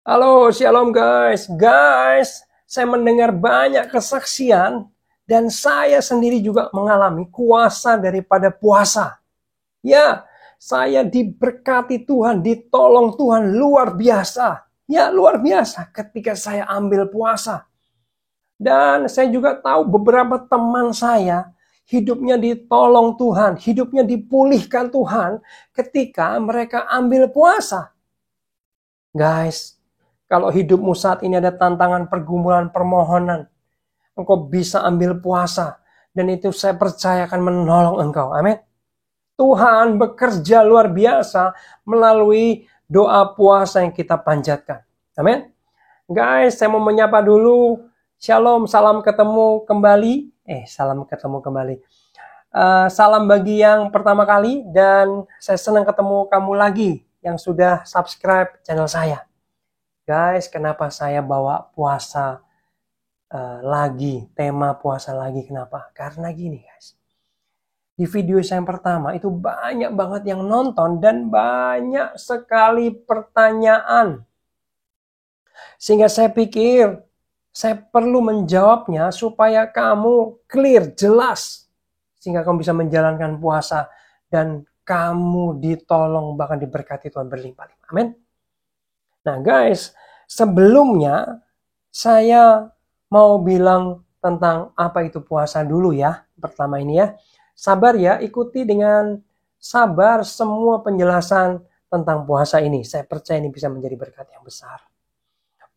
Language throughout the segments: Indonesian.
Halo, shalom guys. Guys, saya mendengar banyak kesaksian dan saya sendiri juga mengalami kuasa daripada puasa. Ya, saya diberkati Tuhan, ditolong Tuhan luar biasa. Ya, luar biasa ketika saya ambil puasa. Dan saya juga tahu beberapa teman saya hidupnya ditolong Tuhan, hidupnya dipulihkan Tuhan ketika mereka ambil puasa. Guys, kalau hidupmu saat ini ada tantangan, pergumulan, permohonan, engkau bisa ambil puasa. Dan itu saya percaya akan menolong engkau. Amin. Tuhan bekerja luar biasa melalui doa puasa yang kita panjatkan. Amin. Guys, saya mau menyapa dulu. Shalom, salam ketemu kembali. Salam ketemu kembali. Salam bagi yang pertama kali dan saya senang ketemu kamu lagi yang sudah subscribe channel saya. Guys, kenapa saya bawa puasa lagi, tema puasa lagi, kenapa? Karena gini guys, di video saya yang pertama itu banyak banget yang nonton dan banyak sekali pertanyaan. Sehingga saya pikir saya perlu menjawabnya supaya kamu clear, jelas. Sehingga kamu bisa menjalankan puasa dan kamu ditolong bahkan diberkati Tuhan berlimpah-limpah. Amin. Nah guys, sebelumnya saya mau bilang tentang apa itu puasa dulu ya. Pertama ini ya, sabar ya, ikuti dengan sabar semua penjelasan tentang puasa ini. Saya percaya ini bisa menjadi berkat yang besar.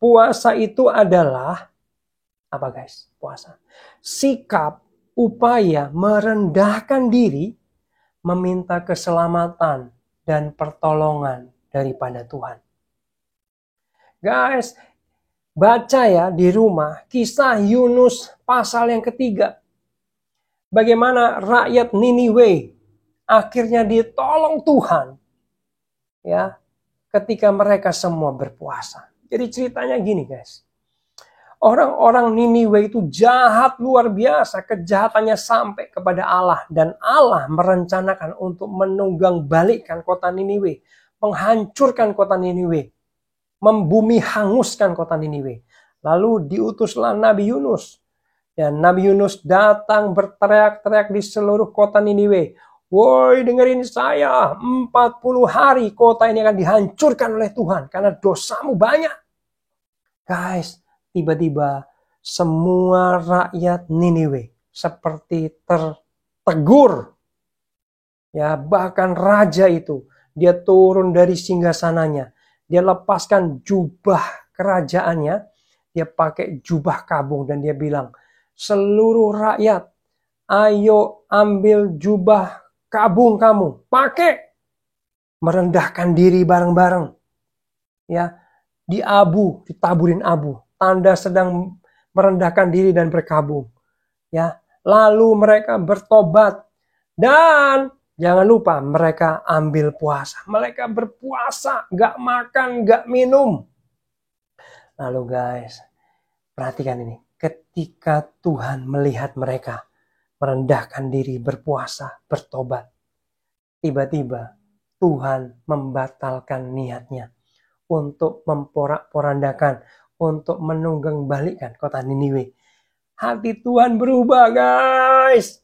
Puasa itu adalah, apa guys? Puasa. Sikap, upaya merendahkan diri, meminta keselamatan dan pertolongan daripada Tuhan. Guys, baca ya di rumah kisah Yunus pasal yang ketiga. Bagaimana rakyat Niniwe akhirnya ditolong Tuhan. Ya, ketika mereka semua berpuasa. Jadi ceritanya gini guys. Orang-orang Niniwe itu jahat luar biasa. Kejahatannya sampai kepada Allah. Dan Allah merencanakan untuk menunggang balikkan kota Niniwe. Menghancurkan kota Niniwe. Membumi hanguskan kota Niniwe. Lalu diutuslah Nabi Yunus. Dan Nabi Yunus datang berteriak-teriak di seluruh kota Niniwe. Woi, dengerin saya, 40 hari kota ini akan dihancurkan oleh Tuhan karena dosamu banyak. Guys, tiba-tiba semua rakyat Niniwe seperti tertegur. Ya, bahkan raja itu, dia turun dari singgasananya. Dia lepaskan jubah kerajaannya, dia pakai jubah kabung dan dia bilang, seluruh rakyat, ayo ambil jubah kabung kamu, pakai. Merendahkan diri bareng-bareng. Ya, ditaburin abu. Tanda sedang merendahkan diri dan berkabung. Ya, lalu mereka bertobat dan jangan lupa mereka ambil puasa. Mereka berpuasa, gak makan, gak minum. Lalu guys, perhatikan ini. Ketika Tuhan melihat mereka merendahkan diri, berpuasa, bertobat. Tiba-tiba Tuhan membatalkan niatnya untuk memporak-porandakan, untuk menunggang balikkan kota Niniwe. Hati Tuhan berubah guys.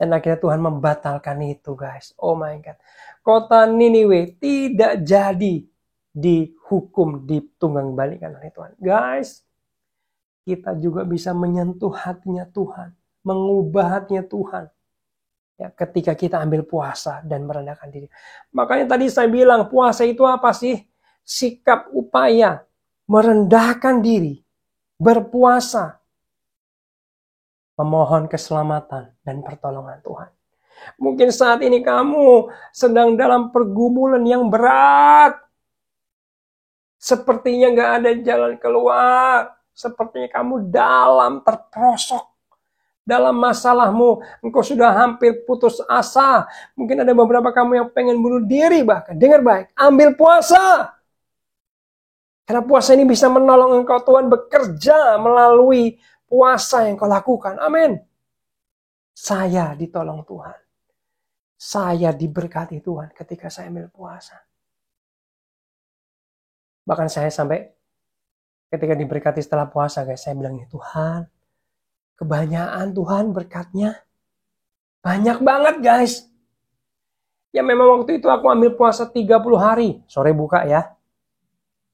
Dan akhirnya Tuhan membatalkan itu guys. Oh my God. Kota Niniwe tidak jadi dihukum, ditunggang balikan oleh Tuhan. Guys, kita juga bisa menyentuh hatinya Tuhan. Mengubah hatinya Tuhan. Ya, ketika kita ambil puasa dan merendahkan diri. Makanya tadi saya bilang puasa itu apa sih? Sikap upaya merendahkan diri. Berpuasa. Memohon keselamatan dan pertolongan Tuhan. Mungkin saat ini kamu sedang dalam pergumulan yang berat. Sepertinya gak ada jalan keluar. Sepertinya kamu dalam terperosok. Dalam masalahmu, engkau sudah hampir putus asa. Mungkin ada beberapa kamu yang pengen bunuh diri bahkan. Dengar baik, ambil puasa. Karena puasa ini bisa menolong engkau. Tuhan bekerja melalui puasa yang kau lakukan. Amin. Saya ditolong Tuhan. Saya diberkati Tuhan ketika saya ambil puasa. Bahkan saya sampai ketika diberkati setelah puasa guys, saya bilang, Tuhan, kebanyakan Tuhan berkatnya. Banyak banget guys. Ya memang waktu itu aku ambil puasa 30 hari. Sore buka ya.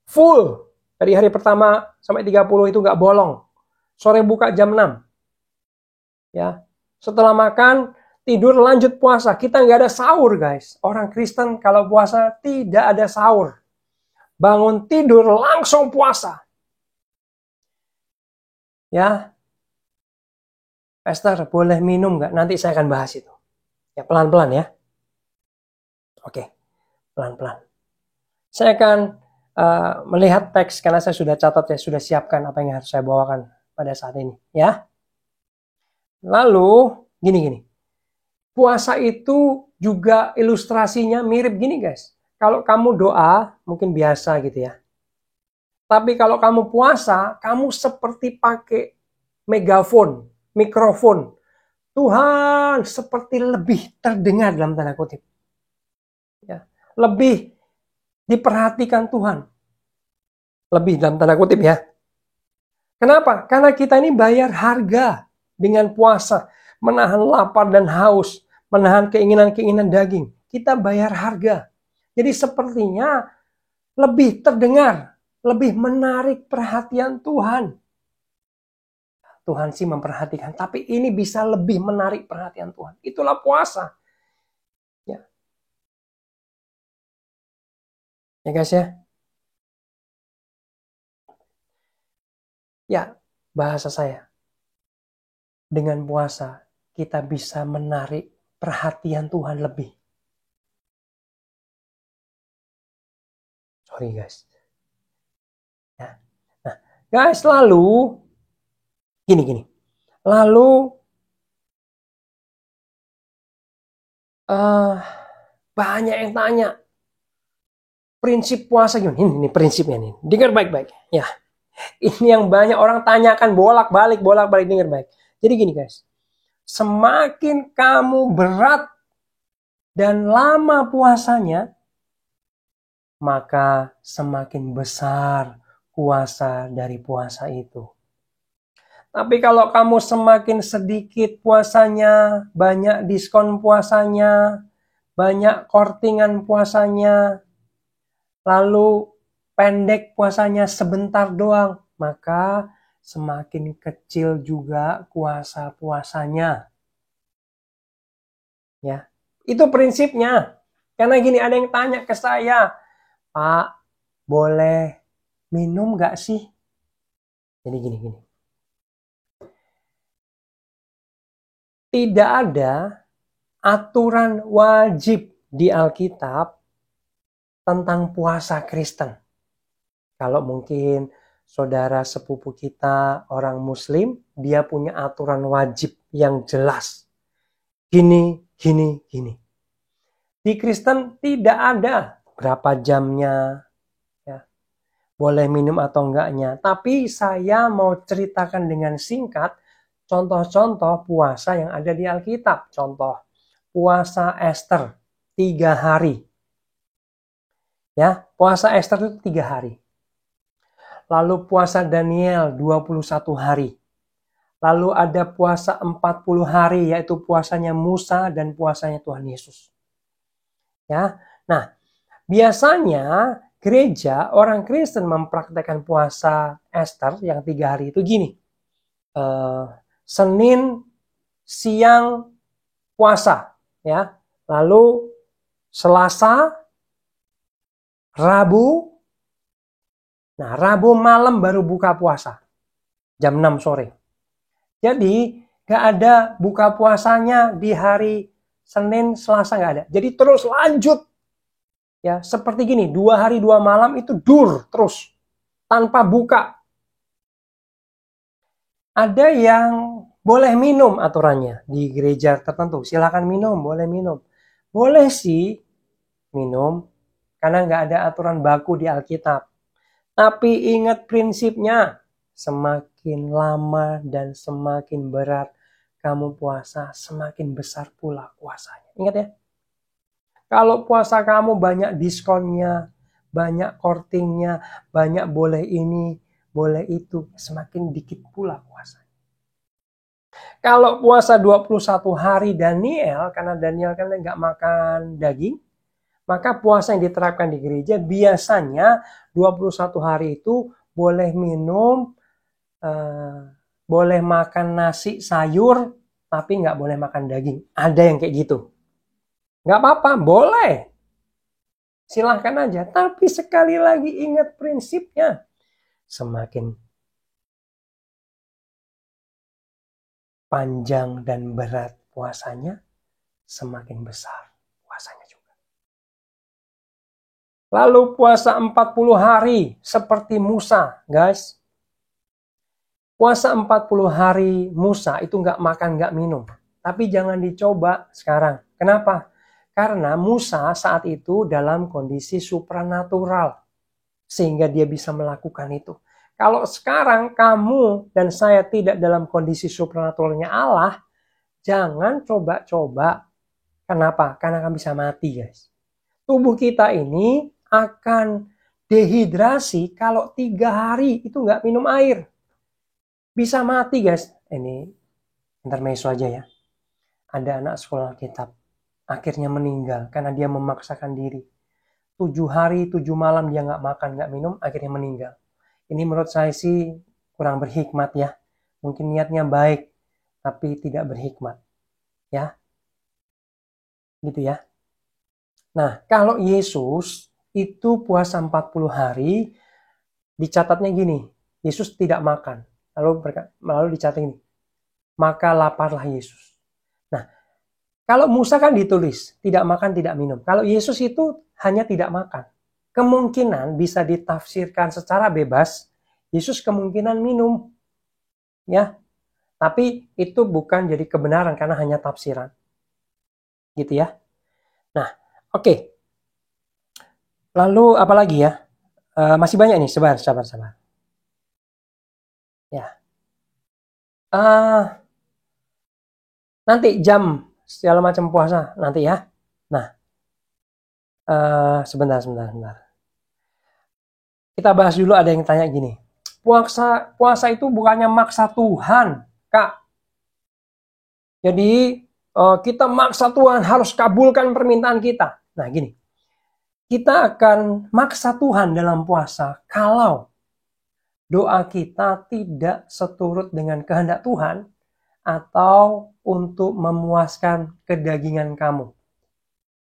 Full. Dari hari pertama sampai 30 itu gak bolong. Sore buka jam 6. Ya. Setelah makan, tidur lanjut puasa. Kita gak ada sahur guys. Orang Kristen kalau puasa tidak ada sahur. Bangun tidur langsung puasa. Ya. Pastor, boleh minum gak? Nanti saya akan bahas itu. Ya pelan-pelan ya. Oke. Pelan-pelan. Saya akan melihat teks karena saya sudah catat ya, sudah siapkan apa yang harus saya bawakan pada saat ini ya. Lalu gini. Puasa itu juga ilustrasinya mirip gini guys. Kalau kamu doa mungkin biasa gitu ya. Tapi kalau kamu puasa, kamu seperti pakai megafon, mikrofon. Tuhan seperti lebih terdengar dalam tanda kutip. Ya, lebih diperhatikan Tuhan. Lebih dalam tanda kutip ya. Kenapa? Karena kita ini bayar harga dengan puasa. Menahan lapar dan haus. Menahan keinginan-keinginan daging. Kita bayar harga. Jadi sepertinya lebih terdengar. Lebih menarik perhatian Tuhan. Tuhan sih memperhatikan. Tapi ini bisa lebih menarik perhatian Tuhan. Itulah puasa. Ya guys ya. Ya, bahasa saya. Dengan puasa, kita bisa menarik perhatian Tuhan lebih. Sorry guys. Ya. Nah, guys, lalu gini. Lalu banyak yang tanya prinsip puasa gimana? Ini prinsipnya nih. Dengar baik-baik. Ya. Ini yang banyak orang tanyakan bolak-balik dengar baik. Jadi gini guys. Semakin kamu berat dan lama puasanya, maka semakin besar kuasa dari puasa itu. Tapi kalau kamu semakin sedikit puasanya, banyak diskon puasanya, banyak kortingan puasanya, lalu pendek puasanya sebentar doang, maka semakin kecil juga kuasa puasanya. Ya, itu prinsipnya. Karena gini, ada yang tanya ke saya, Pak, boleh minum gak sih? Jadi gini. Tidak ada aturan wajib di Alkitab tentang puasa Kristen. Kalau mungkin saudara sepupu kita orang Muslim, dia punya aturan wajib yang jelas. Gini. Di Kristen tidak ada berapa jamnya, ya, boleh minum atau enggaknya. Tapi saya mau ceritakan dengan singkat contoh-contoh puasa yang ada di Alkitab. Contoh, puasa Esther 3 hari. Ya, puasa Esther itu 3 hari. Lalu puasa Daniel 21 hari. Lalu ada puasa 40 hari, yaitu puasanya Musa dan puasanya Tuhan Yesus. Ya, nah biasanya gereja orang Kristen mempraktekkan puasa Esther yang 3 hari itu gini. Senin siang puasa, ya. Lalu Selasa, Rabu. Nah, Rabu malam baru buka puasa. Jam 6 sore. Jadi gak ada buka puasanya di hari Senin, Selasa gak ada. Jadi terus lanjut. Ya, seperti gini, 2 hari 2 malam itu terus. Tanpa buka. Ada yang boleh minum aturannya di gereja tertentu. Silakan minum, boleh minum. Boleh sih minum. Karena gak ada aturan baku di Alkitab. Tapi ingat prinsipnya. Semakin lama dan semakin berat kamu puasa, semakin besar pula kuasanya. Ingat ya. Kalau puasa kamu banyak diskonnya, banyak courtingnya, banyak boleh ini, boleh itu, semakin dikit pula puasa. Kalau puasa 21 hari Daniel, karena Daniel kan nggak makan daging, maka puasa yang diterapkan di gereja biasanya 21 hari itu boleh minum, boleh makan nasi sayur, tapi nggak boleh makan daging. Ada yang kayak gitu. Nggak apa-apa, boleh. Silahkan aja. Tapi sekali lagi ingat prinsipnya. Semakin panjang dan berat puasanya, semakin besar puasanya juga. Lalu puasa 40 hari seperti Musa, guys. Puasa 40 hari Musa itu nggak makan, nggak minum. Tapi jangan dicoba sekarang. Kenapa? Karena Musa saat itu dalam kondisi supranatural. Sehingga dia bisa melakukan itu. Kalau sekarang kamu dan saya tidak dalam kondisi supranaturalnya Allah, jangan coba-coba. Kenapa? Karena akan bisa mati, guys. Tubuh kita ini akan dehidrasi kalau 3 hari itu nggak minum air. Bisa mati, guys. Ini intermezzo aja ya. Ada anak sekolah kitab. Akhirnya meninggal karena dia memaksakan diri. 7 hari, 7 malam dia nggak makan, nggak minum, akhirnya meninggal. Ini menurut saya sih kurang berhikmat ya. Mungkin niatnya baik, tapi tidak berhikmat. Ya, gitu ya. Nah, kalau Yesus itu puasa 40 hari, dicatatnya gini, Yesus tidak makan. Lalu dicatat ini, maka laparlah Yesus. Nah, kalau Musa kan ditulis, tidak makan, tidak minum. Kalau Yesus itu hanya tidak makan. Kemungkinan bisa ditafsirkan secara bebas, Yesus kemungkinan minum. Ya, tapi itu bukan jadi kebenaran karena hanya tafsiran. Gitu ya. Nah, oke. Lalu apa lagi ya? Masih banyak nih, sabar. Ya. Nanti jam segala macam puasa nanti ya. Nah, sebentar. Kita bahas dulu, ada yang tanya gini. Puasa itu bukannya maksa Tuhan, Kak. Jadi kita maksa Tuhan harus kabulkan permintaan kita. Nah gini, kita akan maksa Tuhan dalam puasa kalau doa kita tidak seturut dengan kehendak Tuhan atau untuk memuaskan kedagingan kamu.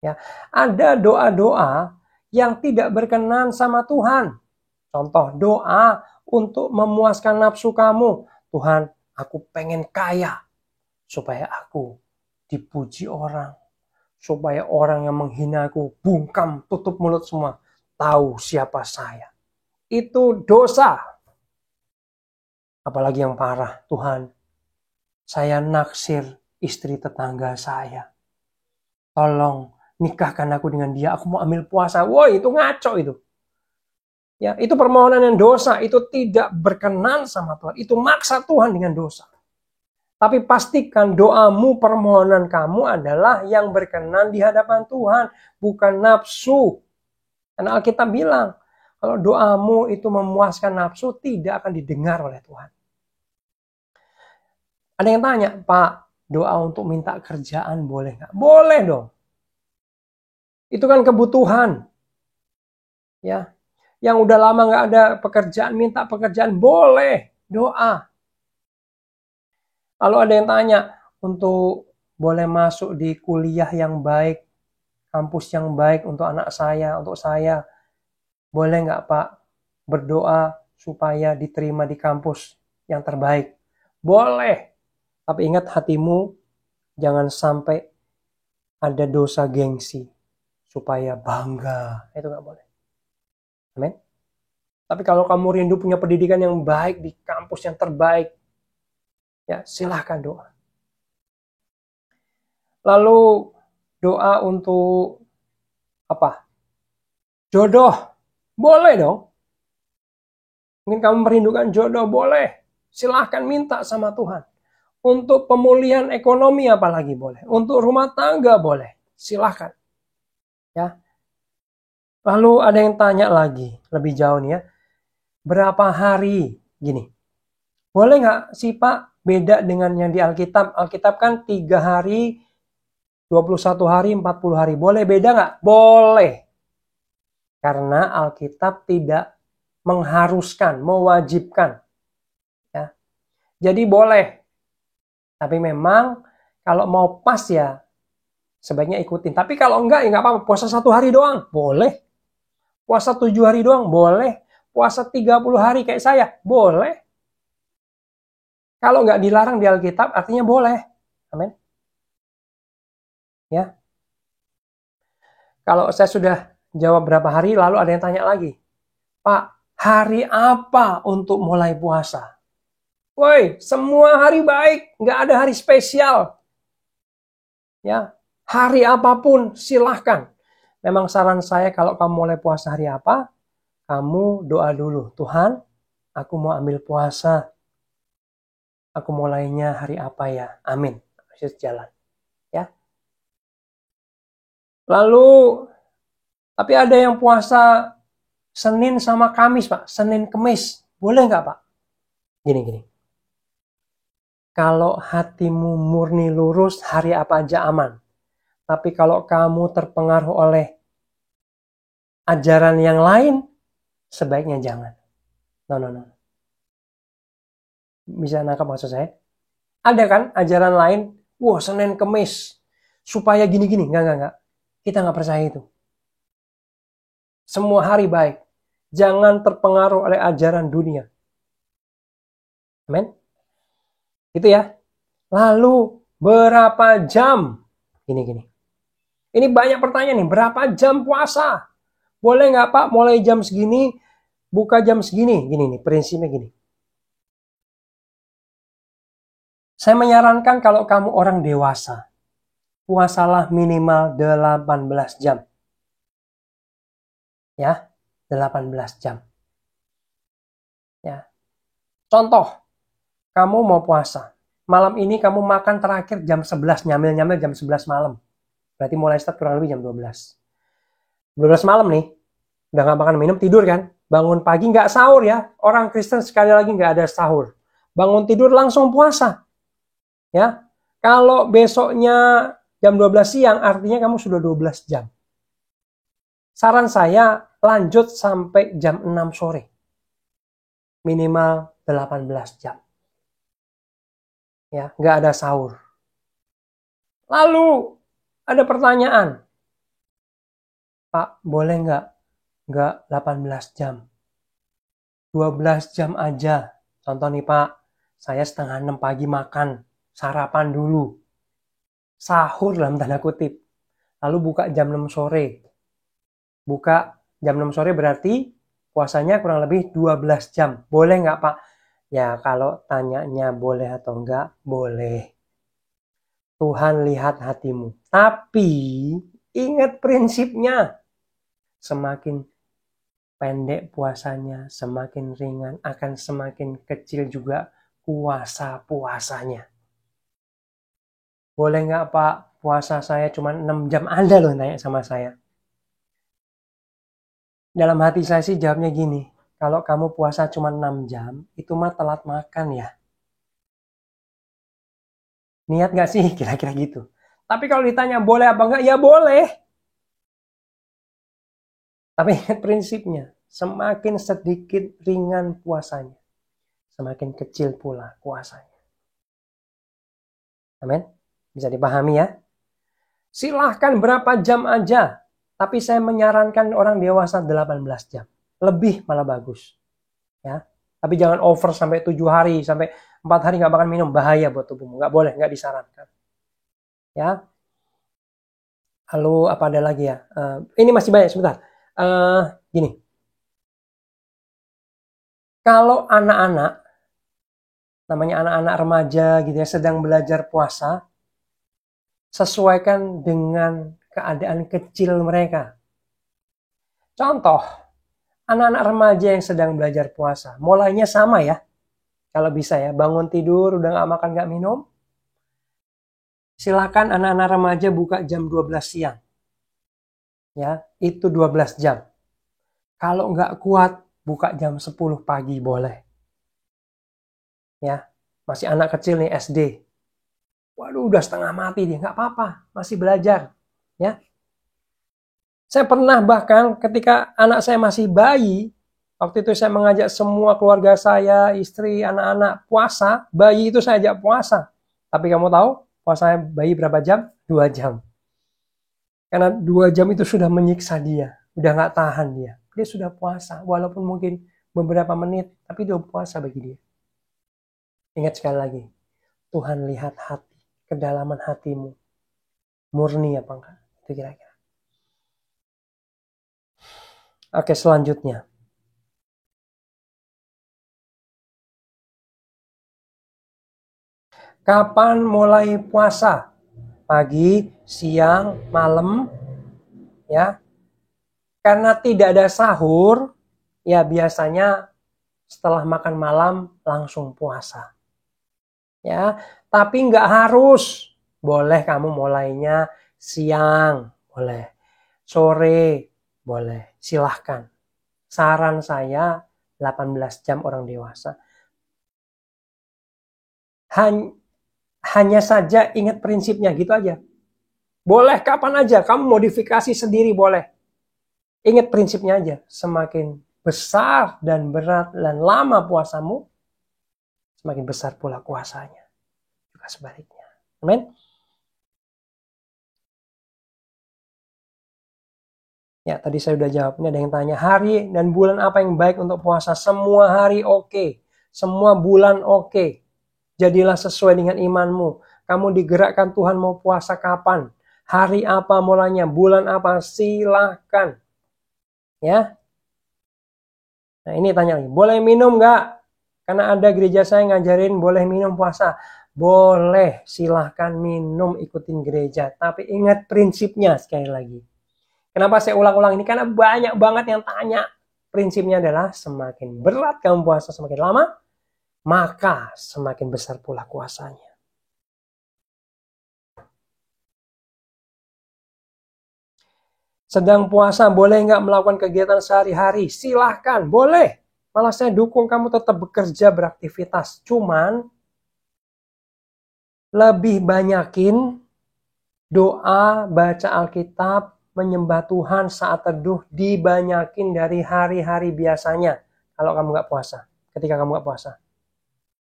Ya, ada doa-doa yang tidak berkenan sama Tuhan. Contoh, doa untuk memuaskan nafsu kamu. Tuhan, aku pengen kaya supaya aku dipuji orang. Supaya orang yang menghina aku bungkam, tutup mulut semua. Tahu siapa saya. Itu dosa. Apalagi yang parah, Tuhan, saya naksir istri tetangga saya. Tolong nikahkan aku dengan dia, aku mau ambil puasa. Woi, itu ngaco itu. Ya, itu permohonan yang dosa, itu tidak berkenan sama Tuhan. Itu maksa Tuhan dengan dosa. Tapi pastikan doamu, permohonan kamu adalah yang berkenan di hadapan Tuhan, bukan nafsu. Karena Alkitab bilang, kalau doamu itu memuaskan nafsu, tidak akan didengar oleh Tuhan. Ada yang tanya, Pak, doa untuk minta kerjaan boleh nggak? Boleh dong. Itu kan kebutuhan. Ya, yang udah lama nggak ada pekerjaan, minta pekerjaan, boleh. Doa. Lalu ada yang tanya, untuk boleh masuk di kuliah yang baik, kampus yang baik untuk anak saya, untuk saya, boleh nggak Pak berdoa supaya diterima di kampus yang terbaik? Boleh. Tapi ingat, hatimu jangan sampai ada dosa gengsi supaya bangga. Itu nggak boleh. Amin. Tapi kalau kamu rindu punya pendidikan yang baik di kampus yang terbaik, ya silahkan doa. Lalu doa untuk apa? Jodoh. Boleh dong. Mungkin kamu merindukan jodoh, boleh. Silahkan minta sama Tuhan. Untuk pemulihan ekonomi apalagi boleh. Untuk rumah tangga boleh. Silahkan. Ya. Lalu ada yang tanya lagi, lebih jauh nih ya. Berapa hari? Gini, boleh nggak sih Pak beda dengan yang di Alkitab? Alkitab kan 3 hari, 21 hari, 40 hari. Boleh beda nggak? Boleh. Karena Alkitab tidak mengharuskan, mewajibkan. Ya. Jadi boleh. Tapi memang kalau mau pas ya sebaiknya ikutin. Tapi kalau enggak ya nggak apa-apa. Puasa 1 hari doang. Boleh. Puasa 7 hari doang. Boleh. Puasa 30 hari kayak saya. Boleh. Kalau nggak dilarang di Alkitab artinya boleh. Amin. Ya. Kalau saya sudah jawab berapa hari, lalu ada yang tanya lagi. Pak, hari apa untuk mulai puasa? Woi, semua hari baik. Nggak ada hari spesial. Ya, hari apapun silahkan. Memang saran saya kalau kamu mulai puasa hari apa, kamu doa dulu. Tuhan, aku mau ambil puasa. Aku mulainya hari apa ya? Amin. Harus jalan. Ya. Lalu, tapi ada yang puasa Senin sama Kamis, Pak. Senin Kemis. Boleh nggak, Pak? Gini. Kalau hatimu murni lurus, hari apa aja aman. Tapi kalau kamu terpengaruh oleh ajaran yang lain, sebaiknya jangan. No. Bisa nangkap maksud saya? Ada kan ajaran lain, wah Senin Kemis, supaya gini-gini. Enggak. Kita nggak percaya itu. Semua hari baik. Jangan terpengaruh oleh ajaran dunia. Amin. Itu ya. Lalu berapa jam? Gini. Ini banyak pertanyaan nih. Berapa jam puasa? Boleh nggak Pak mulai jam segini, buka jam segini? Gini nih, prinsipnya gini. Saya menyarankan kalau kamu orang dewasa, puasalah minimal 18 jam. Ya, 18 jam. Ya. Contoh, kamu mau puasa. Malam ini kamu makan terakhir jam 11, nyamil-nyamil jam 11 malam. Berarti mulai start kurang lebih jam 12. 12 malam nih, udah gak makan minum, tidur kan? Bangun pagi nggak sahur ya. Orang Kristen sekali lagi nggak ada sahur. Bangun tidur langsung puasa. Ya. Kalau besoknya jam 12 siang, artinya kamu sudah 12 jam. Saran saya lanjut sampai jam 6 sore. Minimal 18 jam. Ya, nggak ada sahur. Lalu ada pertanyaan. Pak, boleh nggak 18 jam? 12 jam aja. Contoh nih Pak, saya setengah 6 pagi makan, sarapan dulu. Sahur dalam tanda kutip. Lalu buka jam 6 sore. Buka jam 6 sore berarti puasanya kurang lebih 12 jam. Boleh nggak Pak? Ya kalau tanyanya boleh atau enggak, boleh. Tuhan lihat hatimu. Tapi ingat prinsipnya. Semakin pendek puasanya, semakin ringan, akan semakin kecil juga puasa-puasanya. Boleh nggak Pak, puasa saya cuma 6 jam? Ada loh nanya sama saya. Dalam hati saya sih jawabnya gini, kalau kamu puasa cuma 6 jam, itu mah telat makan ya. Niat nggak sih? Kira-kira gitu. Tapi kalau ditanya boleh apa enggak, ya boleh. Tapi ingat prinsipnya, semakin sedikit ringan puasanya, semakin kecil pula puasanya. Amin. Bisa dipahami ya. Silahkan berapa jam aja. Tapi saya menyarankan orang dewasa 18 jam. Lebih malah bagus. Ya. Tapi jangan over sampai 7 hari, sampai 4 hari nggak makan minum. Bahaya buat tubuhmu. Nggak boleh, nggak disarankan. Ya. Lalu apa ada lagi ya? Ini masih banyak, sebentar. Gini. Kalau anak-anak, namanya anak-anak remaja gitu ya, sedang belajar puasa, sesuaikan dengan keadaan kecil mereka. Contoh, anak-anak remaja yang sedang belajar puasa, mulainya sama ya. Kalau bisa ya, bangun tidur, udah gak makan, gak minum. Silakan anak-anak remaja buka jam 12 siang. Ya, itu 12 jam. Kalau nggak kuat, buka jam 10 pagi boleh. Ya, masih anak kecil nih SD. Waduh, udah setengah mati dia, nggak apa-apa, masih belajar. Ya, saya pernah bahkan ketika anak saya masih bayi, waktu itu saya mengajak semua keluarga saya, istri, anak-anak puasa. Bayi itu saya ajak puasa. Tapi kamu tahu, puasanya bayi berapa jam? 2 jam. Karena 2 jam itu sudah menyiksa dia, udah nggak tahan dia. Dia sudah puasa, walaupun mungkin beberapa menit, tapi dia puasa bagi dia. Ingat sekali lagi, Tuhan lihat hati, kedalaman hatimu. Murni apa enggak? Itu kira-kira. Oke, selanjutnya. Kapan mulai puasa? Pagi, siang, malam, ya. Karena tidak ada sahur, ya biasanya setelah makan malam langsung puasa. Ya, tapi nggak harus. Boleh kamu mulainya siang, boleh. Sore, boleh. Silahkan. Saran saya 18 jam orang dewasa. Hanya saja ingat prinsipnya gitu aja. Boleh kapan aja, kamu modifikasi sendiri boleh. Ingat prinsipnya aja, semakin besar dan berat dan lama puasamu, semakin besar pula kuasanya. Juga sebaliknya. Amin. Ya, tadi saya udah jawab. Ini ada yang tanya, hari dan bulan apa yang baik untuk puasa? Semua hari oke. Semua bulan oke. Jadilah sesuai dengan imanmu. Kamu digerakkan Tuhan mau puasa kapan? Hari apa mulanya? Bulan apa? Silahkan. Ya. Nah ini tanya lagi, boleh minum nggak? Karena ada gereja saya ngajarin boleh minum puasa. Boleh, silahkan minum, ikutin gereja. Tapi ingat prinsipnya sekali lagi. Kenapa saya ulang-ulang ini? Karena banyak banget yang tanya. Prinsipnya adalah semakin berat kamu puasa semakin lama, maka semakin besar pula kuasanya. Sedang puasa, boleh nggak melakukan kegiatan sehari-hari? Silahkan, boleh. Malah saya dukung kamu tetap bekerja, beraktivitas. Cuman, lebih banyakin doa, baca Alkitab, menyembah Tuhan saat teduh, dibanyakin dari hari-hari biasanya. Kalau kamu nggak puasa. Ketika kamu nggak puasa.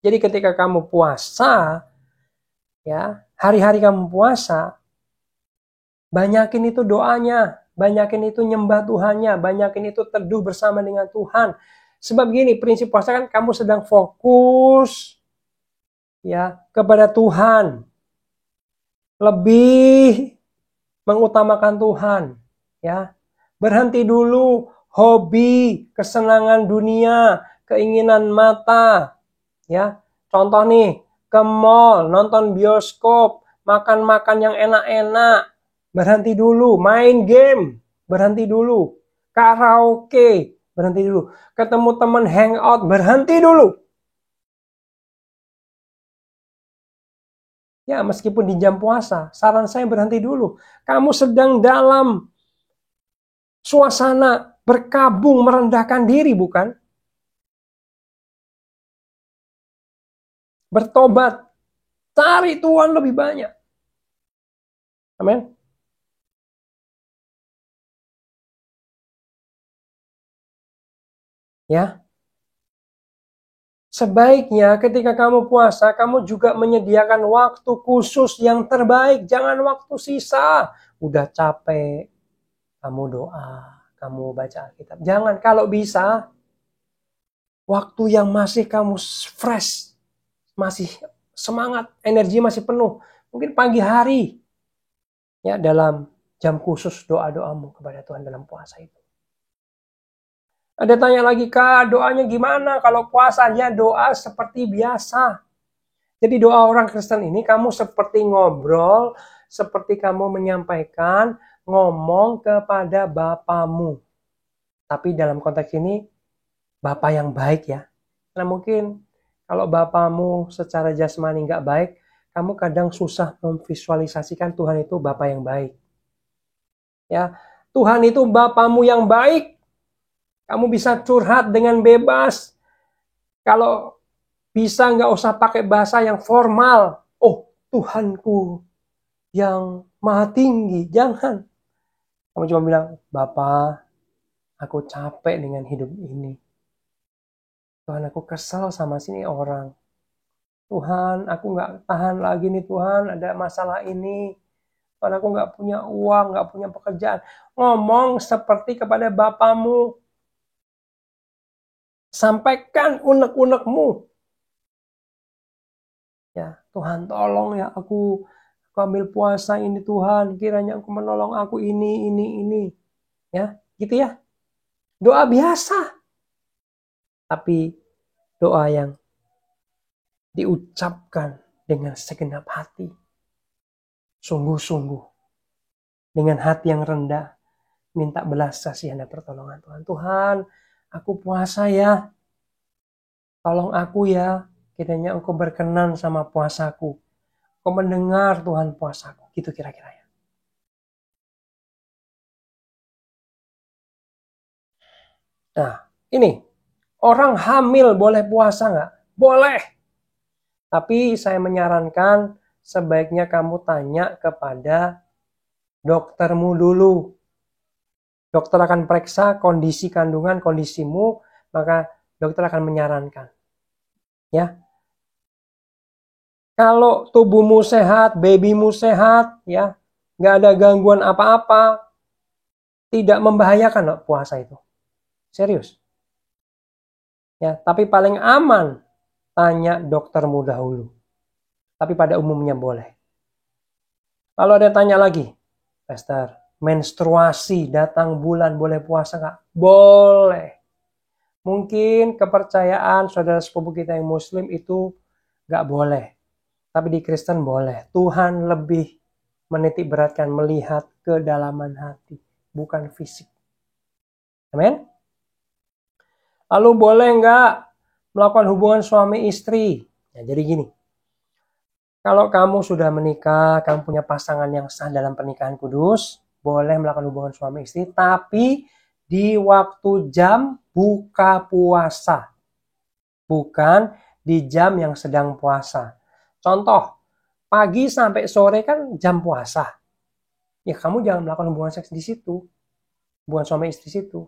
Jadi ketika kamu puasa, ya hari-hari kamu puasa, banyakin itu doanya, banyakin itu nyembah Tuhannya, banyakin itu teduh bersama dengan Tuhan. Sebab gini, prinsip puasa kan kamu sedang fokus ya kepada Tuhan. Lebih mengutamakan Tuhan, ya. Berhenti dulu hobi, kesenangan dunia, keinginan mata, ya. Contoh nih, ke mall, nonton bioskop, makan-makan yang enak-enak, berhenti dulu. Main game, berhenti dulu. Karaoke, berhenti dulu. Ketemu teman hangout, berhenti dulu. Ya, meskipun di jam puasa, saran saya berhenti dulu. Kamu sedang dalam suasana berkabung, merendahkan diri, bukan? Bertobat, cari Tuhan lebih banyak. Amin. Ya. Sebaiknya ketika kamu puasa, kamu juga menyediakan waktu khusus yang terbaik. Jangan waktu sisa. Udah capek, kamu doa, kamu baca Alkitab. Jangan, kalau bisa, waktu yang masih kamu fresh, masih semangat, energi masih penuh. Mungkin pagi hari, ya dalam jam khusus doa-doamu kepada Tuhan dalam puasa itu. Ada tanya lagi, Kak, doanya gimana? Kalau puasanya doa seperti biasa. Jadi doa orang Kristen ini kamu seperti ngobrol, seperti kamu menyampaikan, ngomong kepada Bapamu. Tapi dalam konteks ini, Bapa yang baik ya. Karena mungkin kalau Bapamu secara jasmani nggak baik, kamu kadang susah memvisualisasikan Tuhan itu Bapa yang baik. Ya, Tuhan itu Bapamu yang baik. Kamu bisa curhat dengan bebas. Kalau bisa nggak usah pakai bahasa yang formal. Oh, Tuhanku yang maha tinggi. Jangan. Kamu cuma bilang, Bapak, aku capek dengan hidup ini. Tuhan, aku kesal sama sini orang. Tuhan, aku nggak tahan lagi nih Tuhan, ada masalah ini. Tuhan, aku nggak punya uang, nggak punya pekerjaan. Ngomong seperti kepada Bapamu. Sampaikan unek-unekmu. Ya, Tuhan tolong ya aku ambil puasa ini Tuhan. Kiranya Engkau menolong aku ini. Ya, gitu ya. Doa biasa. Tapi doa yang diucapkan dengan segenap hati. Sungguh-sungguh. Dengan hati yang rendah. Minta belas kasihan dan pertolongan Tuhan. Tuhan, aku puasa ya. Tolong aku ya. Kiranya Engkau berkenan sama puasaku. Engkau mendengar Tuhan puasaku. Gitu kira-kira ya. Nah, ini. Orang hamil boleh puasa nggak? Boleh. Tapi saya menyarankan sebaiknya kamu tanya kepada doktermu dulu. Dokter akan periksa kondisi kandungan, kondisimu, maka dokter akan menyarankan. Ya. Kalau tubuhmu sehat, babymu sehat, ya, nggak ada gangguan apa-apa, tidak membahayakan loh puasa itu. Serius. Ya, tapi paling aman tanya doktermu dahulu. Tapi pada umumnya boleh. Kalau ada tanya lagi, Pastor, menstruasi datang bulan boleh puasa nggak? Boleh. Mungkin kepercayaan saudara sepupu kita yang muslim itu nggak boleh. Tapi di Kristen boleh. Tuhan lebih menitik beratkan melihat kedalaman hati, bukan fisik. Amin. Lalu boleh nggak melakukan hubungan suami istri? Ya, jadi gini. Kalau kamu sudah menikah, kamu punya pasangan yang sah dalam pernikahan kudus, boleh melakukan hubungan suami istri, tapi di waktu jam buka puasa. Bukan di jam yang sedang puasa. Contoh, pagi sampai sore kan jam puasa. Ya kamu jangan melakukan hubungan seks di situ. Hubungan suami istri situ.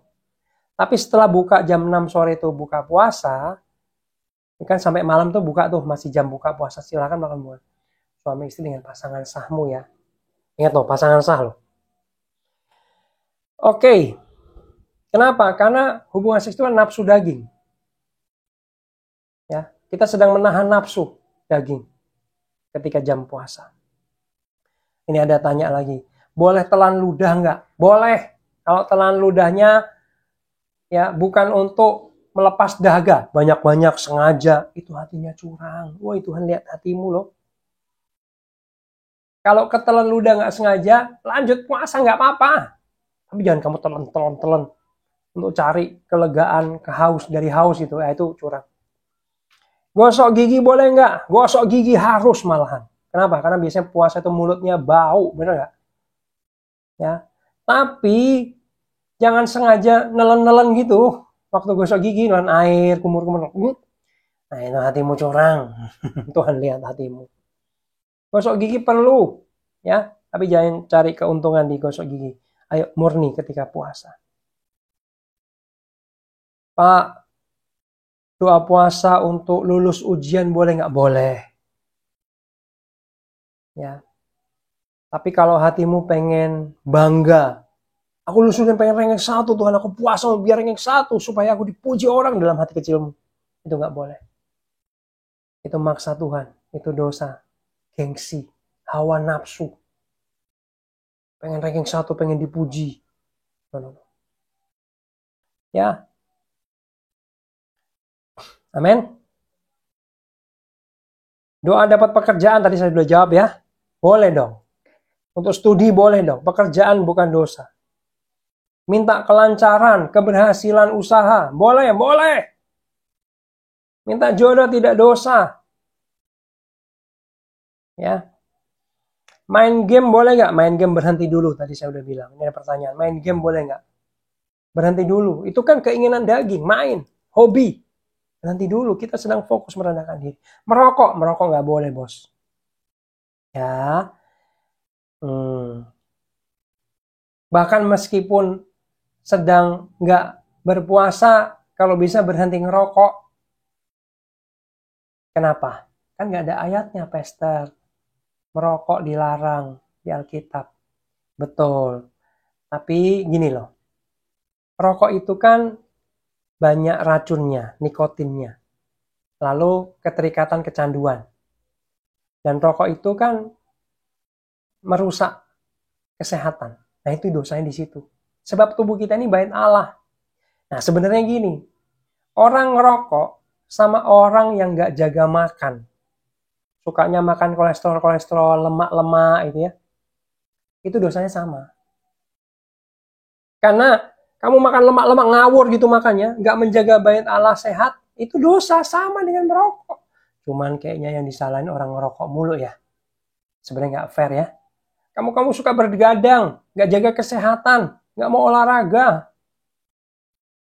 Tapi setelah buka jam 6 sore itu buka puasa, kan sampai malam tuh buka tuh, masih jam buka puasa, silakan melakukan hubungan suami istri dengan pasangan sahmu ya. Ingat loh, pasangan sah loh. Oke. Kenapa? Karena hubungan seks itu kan nafsu daging. Ya, kita sedang menahan nafsu daging ketika jam puasa. Ini ada tanya lagi. Boleh telan ludah nggak? Boleh. Kalau telan ludahnya ya bukan untuk melepas dahaga. Banyak-banyak sengaja. Itu hatinya curang. Wah, Tuhan lihat hatimu loh. Kalau ketelan ludah nggak sengaja, lanjut puasa nggak apa-apa. Tapi jangan kamu telan untuk cari kelegaan, kehaus dari haus itu. Ya, itu curang. Gosok gigi boleh nggak? Gosok gigi harus malahan. Kenapa? Karena biasanya puasa itu mulutnya bau, bener nggak? Ya, tapi jangan sengaja nelen-nelen gitu. Waktu gosok gigi, nelen air, kumur-kumur. Nah, itu hatimu curang. Tuhan lihat hatimu. Gosok gigi perlu, ya, tapi jangan cari keuntungan di gosok gigi. Ayo murni ketika puasa. Pak, doa puasa untuk lulus ujian boleh nggak? Boleh. Ya. Tapi kalau hatimu pengen bangga, aku lulus ujian pengen ranking 1 Tuhan, aku puasa biar ranking 1 supaya aku dipuji orang dalam hati kecilmu. Itu nggak boleh. Itu maksa Tuhan, itu dosa, gengsi, hawa nafsu. Pengen ranking 1, pengen dipuji. No. Ya. Amin. Doa dapat pekerjaan tadi saya sudah jawab ya. Boleh dong. Untuk studi boleh dong. Pekerjaan bukan dosa. Minta kelancaran, keberhasilan usaha. Boleh, boleh. Minta jodoh tidak dosa. Ya. Main game boleh nggak? Main game berhenti dulu. Tadi saya udah bilang. Ini ada pertanyaan. Main game boleh nggak? Berhenti dulu. Itu kan keinginan daging, main, hobi. Berhenti dulu, kita sedang fokus merendahkan diri. Merokok nggak boleh, bos. Ya, bahkan meskipun sedang nggak berpuasa, kalau bisa berhenti ngerokok. Kenapa? Kan nggak ada ayatnya, Pastor. Merokok dilarang di Alkitab. Betul. Tapi gini loh, rokok itu kan banyak racunnya, nikotinnya. Lalu keterikatan kecanduan. Dan rokok itu kan merusak kesehatan. Nah itu dosanya di situ. Sebab tubuh kita ini bait Allah. Nah sebenarnya gini, orang ngerokok sama orang yang nggak jaga makan, sukanya makan kolesterol, lemak-lemak itu ya, itu dosanya sama. Karena kamu makan lemak-lemak ngawur gitu makannya, nggak menjaga bait Allah sehat, itu dosa sama dengan merokok. Cuman kayaknya yang disalahin orang ngerokok mulu ya. Sebenarnya nggak fair ya. Kamu suka bergadang, nggak jaga kesehatan, nggak mau olahraga,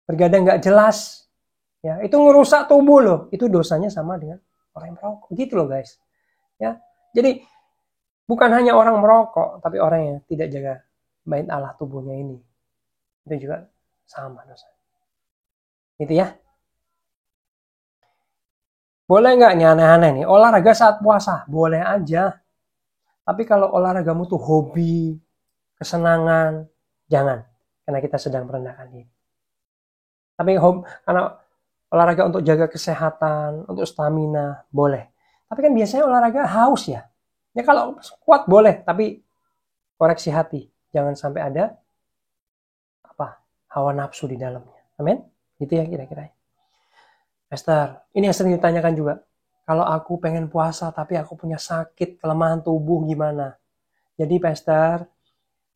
bergadang nggak jelas, ya itu ngerusak tubuh loh. Itu dosanya sama dengan orang yang merokok, gitu loh guys. Ya, jadi bukan hanya orang merokok, tapi orang yang tidak jaga bait Allah tubuhnya ini, itu juga sama dosa. Gitu ya. Boleh nggak nih aneh-aneh nih, olahraga saat puasa? Boleh aja. Tapi kalau olahragamu tuh hobi, kesenangan, jangan. Karena kita sedang merendahkan diri. Tapi karena olahraga untuk jaga kesehatan, untuk stamina, boleh. Tapi kan biasanya olahraga haus ya. Ya kalau kuat boleh, tapi koreksi hati. Jangan sampai ada hawa nafsu di dalamnya. Amin? Gitu ya kira-kira. Esther, ini yang sering ditanyakan juga. Kalau aku pengen puasa tapi aku punya sakit, kelemahan tubuh gimana? Jadi Pastor,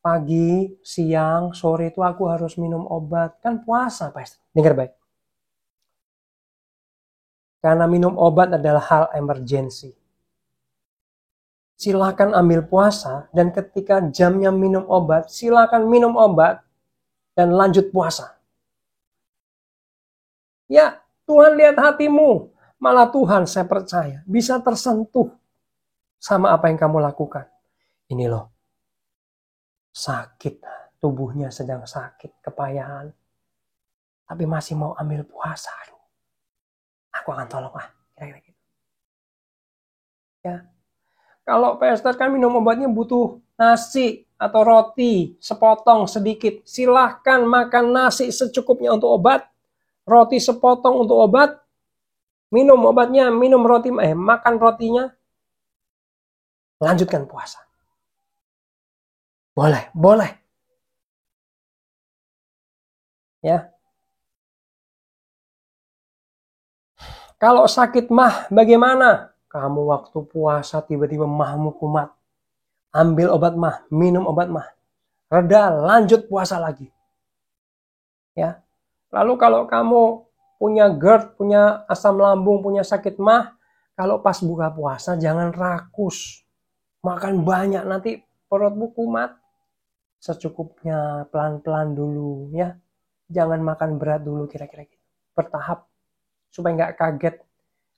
pagi, siang, sore itu aku harus minum obat. Kan puasa, Pastor. Dengar baik. Karena minum obat adalah hal emergency. Silakan ambil puasa dan ketika jamnya minum obat, silakan minum obat dan lanjut puasa. Ya, Tuhan lihat hatimu. Malah Tuhan, saya percaya, bisa tersentuh sama apa yang kamu lakukan. Ini loh, sakit, tubuhnya sedang sakit, kepayahan. Tapi masih mau ambil puasa. Aduh, aku akan tolong lah. Kira-kira gitu. Ya. Kalau Pastor kan minum obatnya butuh nasi atau roti, sepotong sedikit. Silahkan makan nasi secukupnya untuk obat. Roti sepotong untuk obat. Minum obatnya, makan rotinya. Lanjutkan puasa. Boleh, boleh. Ya. Kalau sakit mah bagaimana? Kamu waktu puasa tiba-tiba mahmu kumat. Ambil obat mah, minum obat mah. Reda, lanjut puasa lagi. Ya. Lalu kalau kamu punya GERD, punya asam lambung, punya sakit mah, kalau pas buka puasa jangan rakus. Makan banyak nanti perutmu kumat. Secukupnya, pelan-pelan dulu ya. Jangan makan berat dulu kira-kira gitu. Bertahap supaya nggak kaget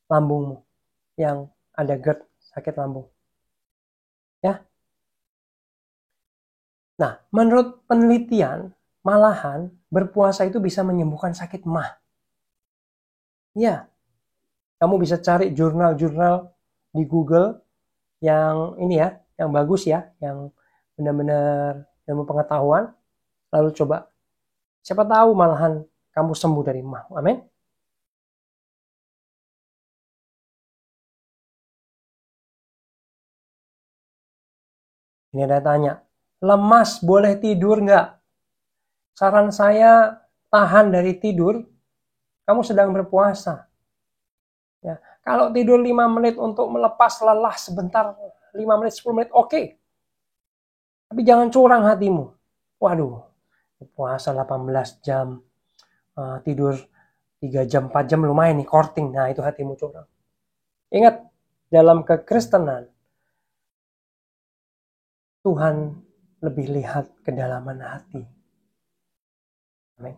lambungmu yang ada GERD, sakit lambung. Ya. Nah, menurut penelitian, malahan berpuasa itu bisa menyembuhkan sakit mah. Ya, kamu bisa cari jurnal-jurnal di Google yang ini ya, yang bagus ya, yang benar-benar ilmu pengetahuan. Lalu coba, siapa tahu malahan kamu sembuh dari mah. Amin. Ini ada tanya, lemas boleh tidur nggak? Saran saya tahan dari tidur, kamu sedang berpuasa. Ya, kalau tidur 5 menit untuk melepas lelah sebentar, 5 menit, 10 menit, oke. Tapi jangan curang hatimu. Waduh, puasa 18 jam, tidur 3 jam, 4 jam lumayan nih, korting. Nah, itu hatimu curang. Ingat, dalam kekristenan, Tuhan lebih lihat kedalaman hati. Amin.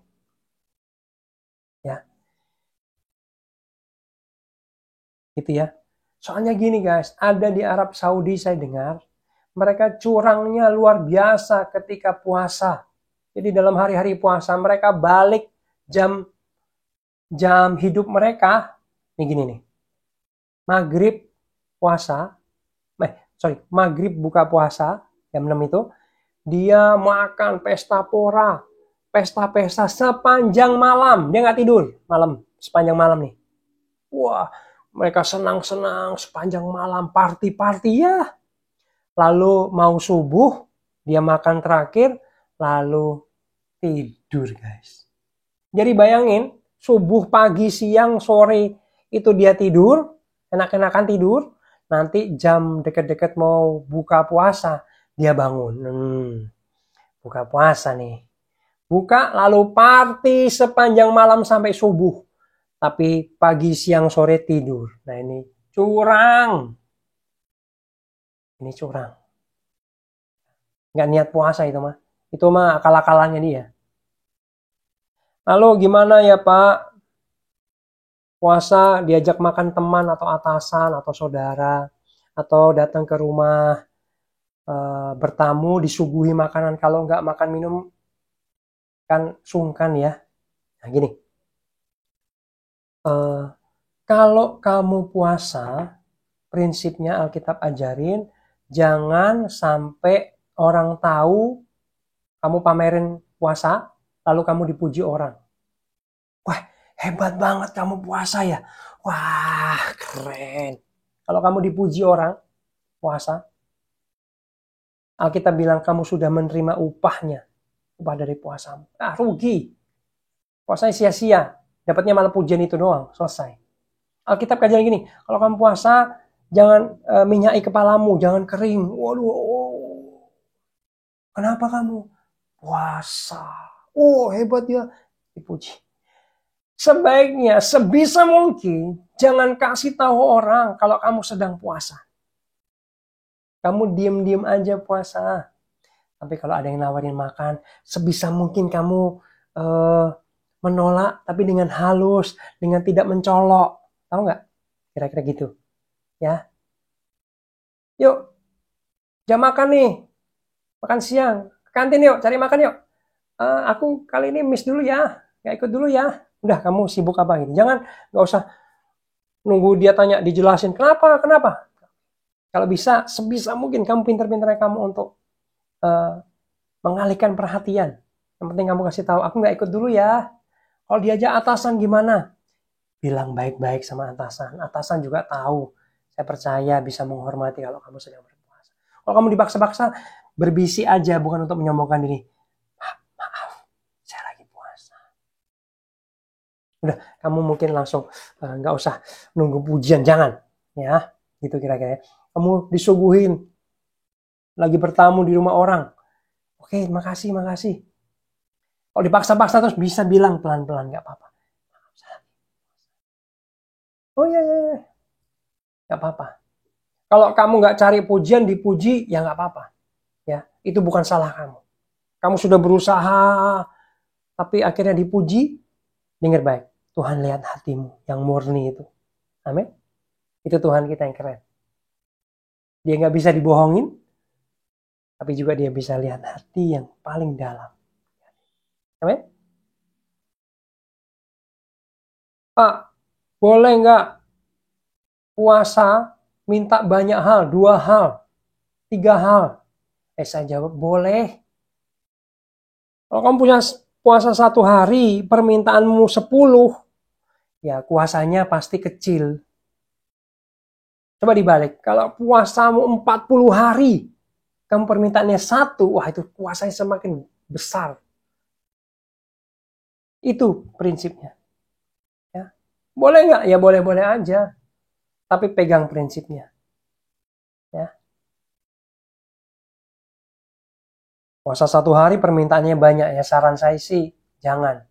Gitu ya. Soalnya gini guys, ada di Arab Saudi saya dengar, mereka curangnya luar biasa ketika puasa. Jadi dalam hari-hari puasa mereka balik jam hidup mereka, nih gini nih, maghrib puasa, maghrib buka puasa, jam 6 itu, dia makan pesta pora, pesta-pesta sepanjang malam, dia nggak tidur malam, sepanjang malam nih. Wah, mereka senang-senang sepanjang malam, party-party ya. Lalu mau subuh, dia makan terakhir, lalu tidur guys. Jadi bayangin, subuh, pagi, siang, sore itu dia tidur, enak-enakan tidur. Nanti jam deket-deket mau buka puasa, dia bangun. Buka puasa nih. Buka lalu party sepanjang malam sampai subuh. Tapi pagi, siang, sore tidur. Nah ini curang. Ini curang. Nggak niat puasa itu mah. Itu mah akal-akalannya dia. Lalu gimana ya Pak? Puasa diajak makan teman atau atasan atau saudara. Atau datang ke rumah bertamu disuguhi makanan. Kalau nggak makan minum kan sungkan ya. Nah gini. Kalau kamu puasa, prinsipnya Alkitab ajarin, jangan sampai orang tahu kamu pamerin puasa, lalu kamu dipuji orang. Wah, hebat banget kamu puasa ya. Wah, keren. Kalau kamu dipuji orang puasa, Alkitab bilang kamu sudah menerima upahnya, upah dari puasamu. Rugi. Puasanya sia-sia. Dapatnya malah pujian itu doang, selesai. Alkitab kajian gini, kalau kamu puasa, jangan minyaki kepalamu, jangan kering. Waduh, kenapa kamu puasa? Oh, hebat ya, dipuji. Sebaiknya, sebisa mungkin, jangan kasih tahu orang kalau kamu sedang puasa. Kamu diem-diem aja puasa. Tapi kalau ada yang nawarin makan, sebisa mungkin kamu menolak, tapi dengan halus, dengan tidak mencolok. Tahu nggak? Kira-kira gitu. Ya. Yuk, jam makan nih. Makan siang. Ke kantin yuk, cari makan yuk. Aku kali ini miss dulu ya. Nggak ikut dulu ya. Udah, kamu sibuk apa gitu. Jangan, nggak usah nunggu dia tanya, dijelasin. Kenapa? Kalau bisa, sebisa mungkin kamu pinter-pinternya kamu untuk mengalihkan perhatian. Yang penting kamu kasih tahu, aku nggak ikut dulu ya. Kalau diajak atasan gimana? Bilang baik-baik sama atasan. Atasan juga tahu. Saya percaya bisa menghormati kalau kamu sedang berpuasa. Kalau kamu dipaksa-paksa, berbisi aja, bukan untuk menyombongkan diri. Maaf, saya lagi puasa. Udah, kamu mungkin langsung nggak usah nunggu pujian, jangan. Ya, gitu kira-kira. Kamu disuguhin, lagi bertamu di rumah orang. Oke, makasih. Kalau dipaksa-paksa terus bisa bilang pelan-pelan, nggak apa-apa. Oh iya, nggak apa-apa. Kalau kamu nggak cari pujian, dipuji, ya nggak apa-apa. Ya, itu bukan salah kamu. Kamu sudah berusaha, tapi akhirnya dipuji, dengar baik. Tuhan lihat hatimu yang murni itu. Amin. Itu Tuhan kita yang keren. Dia nggak bisa dibohongin, tapi juga dia bisa lihat hati yang paling dalam. Amin. Pak, boleh nggak puasa minta banyak hal, 2 hal, 3 hal? Saya jawab, boleh. Kalau kamu punya puasa 1 hari, permintaanmu 10, ya kuasanya pasti kecil. Coba dibalik, kalau puasamu 40 hari, kamu permintaannya 1, wah itu puasanya semakin besar. Itu prinsipnya. Ya. Boleh nggak? Ya boleh-boleh aja. Tapi pegang prinsipnya. Ya. Puasa 1 hari permintaannya banyak, ya saran saya sih jangan.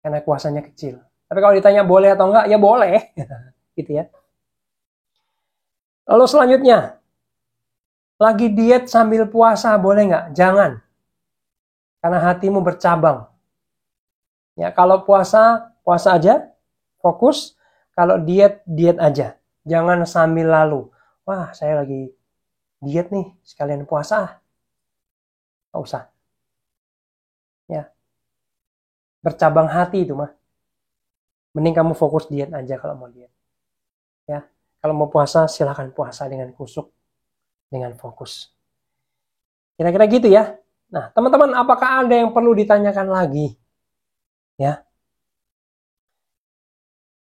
Karena puasanya kecil. Tapi kalau ditanya boleh atau enggak, ya boleh. Gitu ya. Lalu selanjutnya, lagi diet sambil puasa boleh nggak? Jangan. Karena hatimu bercabang. Ya, kalau puasa aja, fokus. Kalau diet, diet aja. Jangan sambil lalu. Wah, saya lagi diet nih, sekalian puasa. Nggak usah. Ya, bercabang hati itu mah. Mending kamu fokus diet aja kalau mau diet. Ya, kalau mau puasa silakan puasa dengan kusuk, dengan fokus. Kira-kira gitu ya. Nah, teman-teman, apakah ada yang perlu ditanyakan lagi? Ya.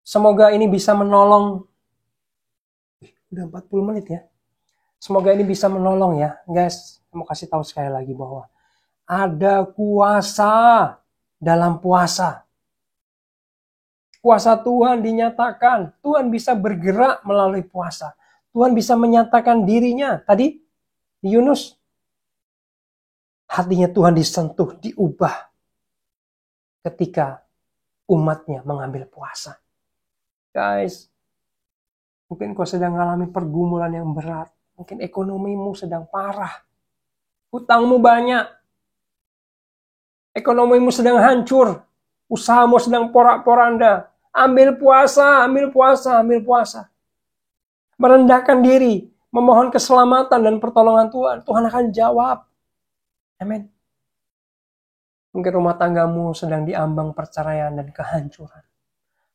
Semoga ini bisa menolong. Udah 40 menit ya. Semoga ini bisa menolong ya. Guys, saya mau kasih tahu sekali lagi bahwa ada kuasa dalam puasa. Kuasa Tuhan dinyatakan. Tuhan bisa bergerak melalui puasa. Tuhan bisa menyatakan dirinya. Tadi di Yunus, hatinya Tuhan disentuh, diubah ketika umatnya mengambil puasa. Guys, mungkin kau sedang mengalami pergumulan yang berat. Mungkin ekonomimu sedang parah. Hutangmu banyak. Ekonomimu sedang hancur. Usahamu sedang porak-poranda. Ambil puasa, ambil puasa, ambil puasa. Merendahkan diri, memohon keselamatan dan pertolongan Tuhan. Tuhan akan jawab. Amin. Mungkin rumah tanggamu sedang diambang perceraian dan kehancuran.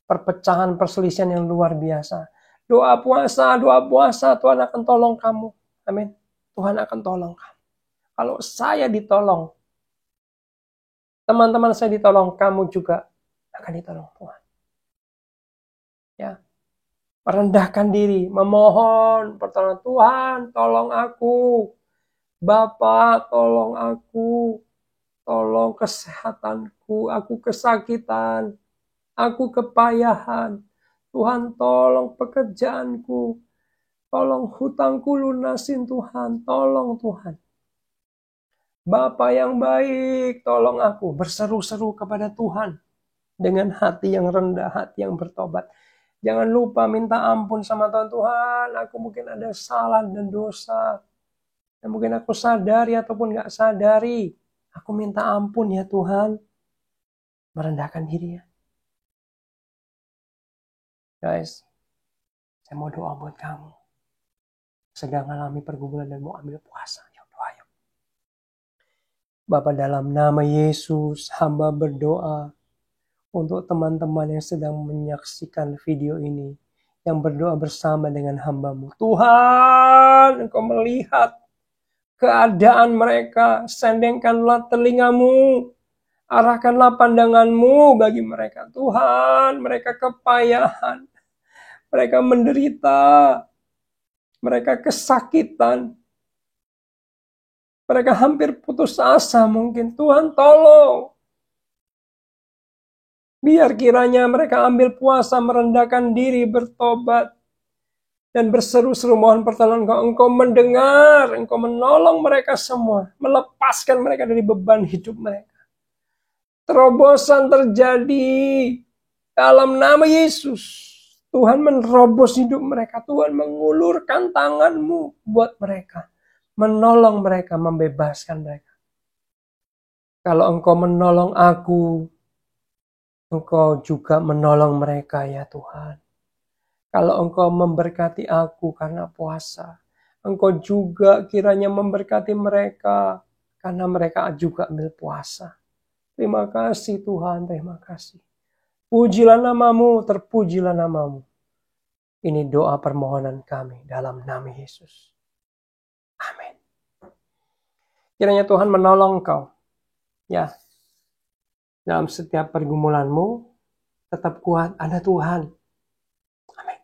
Perpecahan, perselisihan yang luar biasa. Doa puasa, Tuhan akan tolong kamu. Amin. Tuhan akan tolong kamu. Kalau saya ditolong, teman-teman saya ditolong, kamu juga akan ditolong Tuhan. Ya, merendahkan diri, memohon pertolongan Tuhan, tolong aku. Bapa, tolong aku. Tolong kesehatanku, aku kesakitan, aku kepayahan. Tuhan, tolong pekerjaanku. Tolong hutangku lunasin Tuhan, tolong Tuhan. Bapa yang baik, tolong aku. Berseru-seru kepada Tuhan dengan hati yang rendah, hati yang bertobat. Jangan lupa minta ampun sama Tuhan. Tuhan, aku mungkin ada salah dan dosa. Dan mungkin aku sadari ataupun gak sadari. Aku minta ampun ya Tuhan. Merendahkan diri ya. Guys, saya mau doa buat kamu. Sedang mengalami pergumulan dan mau ambil puasa. Ya doa yuk. Bapa, dalam nama Yesus, hamba berdoa untuk teman-teman yang sedang menyaksikan video ini. Yang berdoa bersama dengan hambamu. Tuhan, Engkau melihat keadaan mereka. Sendengkanlah telingamu. Arahkanlah pandanganmu bagi mereka. Tuhan, mereka kepayahan. Mereka menderita. Mereka kesakitan. Mereka hampir putus asa mungkin. Tuhan, tolong. Biar kiranya mereka ambil puasa, merendahkan diri, bertobat. Dan berseru-seru mohon pertolongan Engkau. Engkau mendengar, Engkau menolong mereka semua. Melepaskan mereka dari beban hidup mereka. Terobosan terjadi dalam nama Yesus. Tuhan menerobos hidup mereka. Tuhan mengulurkan tangan-Mu buat mereka. Menolong mereka, membebaskan mereka. Kalau Engkau menolong aku, Engkau juga menolong mereka ya Tuhan. Kalau Engkau memberkati aku karena puasa, Engkau juga kiranya memberkati mereka karena mereka juga ambil puasa. Terima kasih Tuhan, terima kasih. Pujilah namamu, terpujilah namamu. Ini doa permohonan kami dalam nama Yesus. Amin. Kiranya Tuhan menolong kau. Ya. Dalam setiap pergumulanmu, tetap kuat, ada Tuhan. Amin.